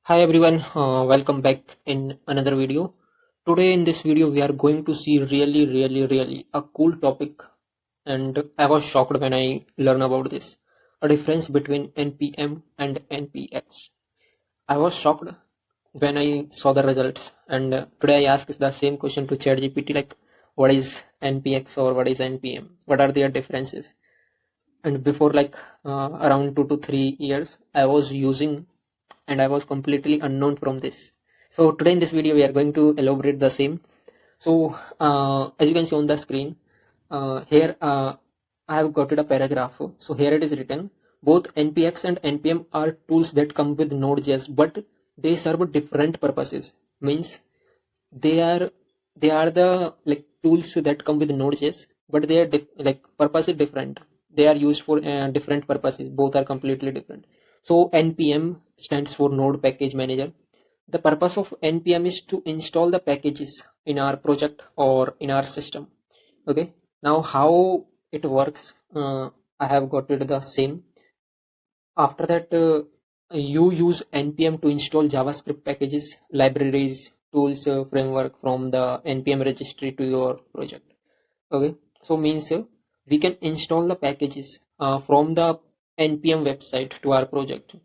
Hi everyone, welcome back in another video. Today in this video we are going to see really a cool topic, and I was shocked when I learned about this. A difference between NPM and NPX. I was shocked when I saw the results, and today I asked the same question to ChatGPT, like what is NPX or what is NPM? What are their differences? And before, like around 2 to 3 years, I was using, and I was completely unknown from this. So today in this video we are going to elaborate the same. So as you can see on the screen, here I have got a paragraph. So here it is written: both NPX and NPM are tools that come with Node.js, but they serve different purposes. Means they are they are the like tools that come with Node.js, but they are like purpose is different. They are used for different purposes. Both are completely different. So NPM stands for Node Package Manager. The purpose of NPM is to install the packages in our project or in our system. Okay, now how it works, I have got it the same. After that, you use npm to install javascript packages, libraries, tools, framework from the npm registry to your project. Okay, so means we can install the packages from the npm website to our project.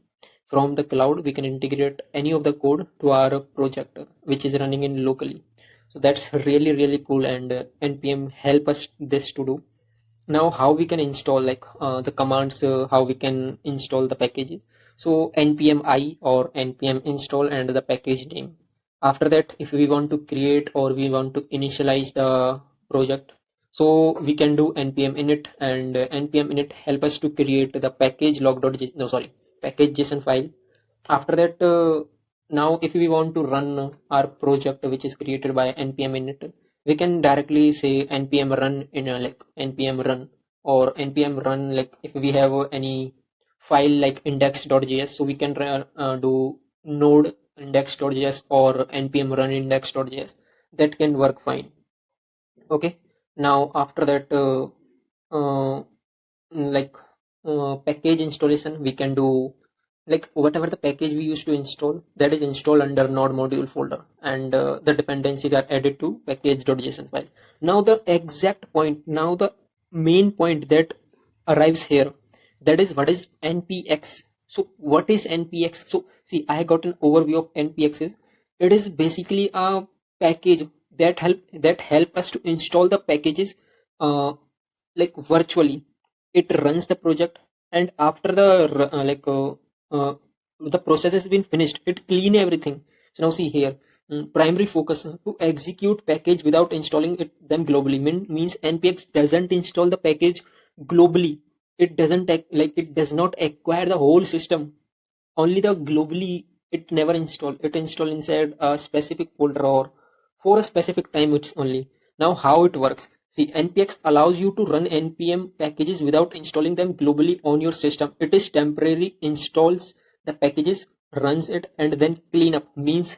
From the cloud we can integrate any of the code to our project which is running in locally. So that's really cool, and npm help us this to do. Now how we can install, like the commands, how we can install the packages. So npm I or npm install and the package name. After that, if we want to create or we want to initialize the project, so we can do npm init, and npm init help us to create the package log.json, no sorry, package json file. After that, now if we want to run our project which is created by npm init, we can directly say npm run in a, like npm run or npm run, like if we have any file like index.js, so we can do node index.js or npm run index.js. That can work fine. Okay, now after that, uh, like package installation, we can do like whatever the package we used to install, that is installed under node module folder, and the dependencies are added to package.json file. Now the exact point, now the main point that arrives here, that is what is npx. So what is npx? So see, I got an overview of npx. It is basically a package that help us to install the packages like virtually. It runs the project, and after the process has been finished, it clean everything. So now see here, primary focus to execute package without installing them globally. Means npx doesn't install the package globally. It doesn't it does not acquire the whole system, only the globally. It never install, it install inside a specific folder or for a specific time. It's only. Now how it works: see, npx allows you to run npm packages without installing them globally on your system. It is temporary, installs the packages, runs it, and then clean up. Means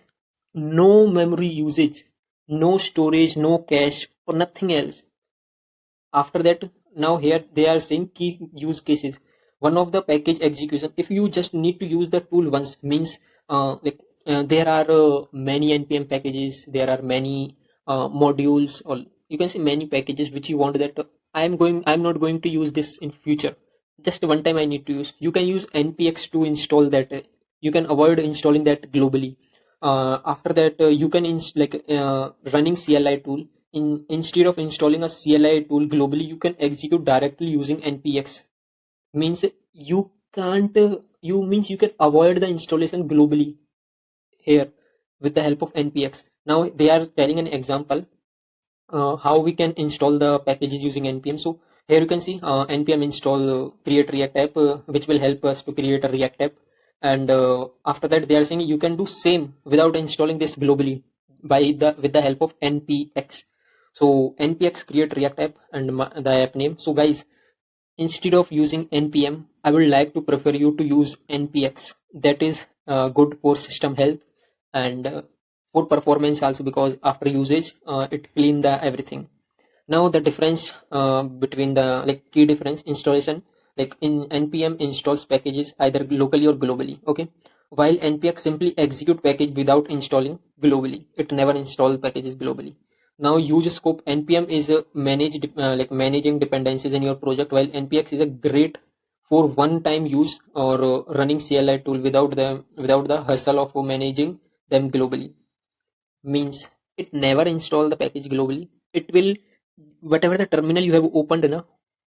no memory usage, no storage, no cache, or nothing else. After that, now here they are saying key use cases. One of the package execution, if you just need to use the tool once, means there are many npm packages, there are many modules, or you can say many packages which you want that I'm not going to use this in future. Just one time I need to use. You can use npx to install that. You can avoid installing that globally. After that, you can running cli tool. Instead of installing a CLI tool globally, you can execute directly using npx. Means you can't you can avoid the installation globally here with the help of npx. Now they are telling an example how we can install the packages using npm. So here you can see npm install create react app, which will help us to create a react app. And after that, they are saying you can do same without installing this globally by the with the help of npx. So npx create react app and the app name. So guys, instead of using npm, I would like to prefer you to use npx. That is good for system health and for performance also, because after usage it clean the everything. Now the difference between the like key difference installation, like in npm installs packages either locally or globally. Okay, while npx simply execute package without installing globally. It never install packages globally. Now use scope. npm is managing dependencies in your project, while npx is a great for one time use or running CLI tool without the hustle of managing them globally. Means it never install the package globally. It will, whatever the terminal you have opened now,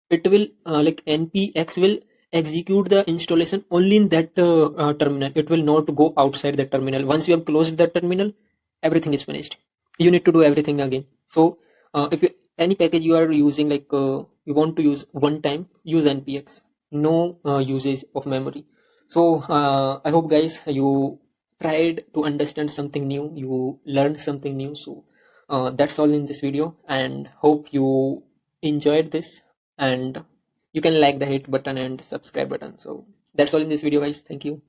it will npx will execute the installation only in that terminal. It will not go outside the terminal. Once you have closed the terminal, everything is finished. You need to do everything again. So if you, any package you are using, you want to use one time, use npx. No usage of memory. So I hope guys you tried to understand something new, you learned something new. So that's all in this video, and hope you enjoyed this, and you can like the hit button and subscribe button. So that's all in this video guys. Thank you.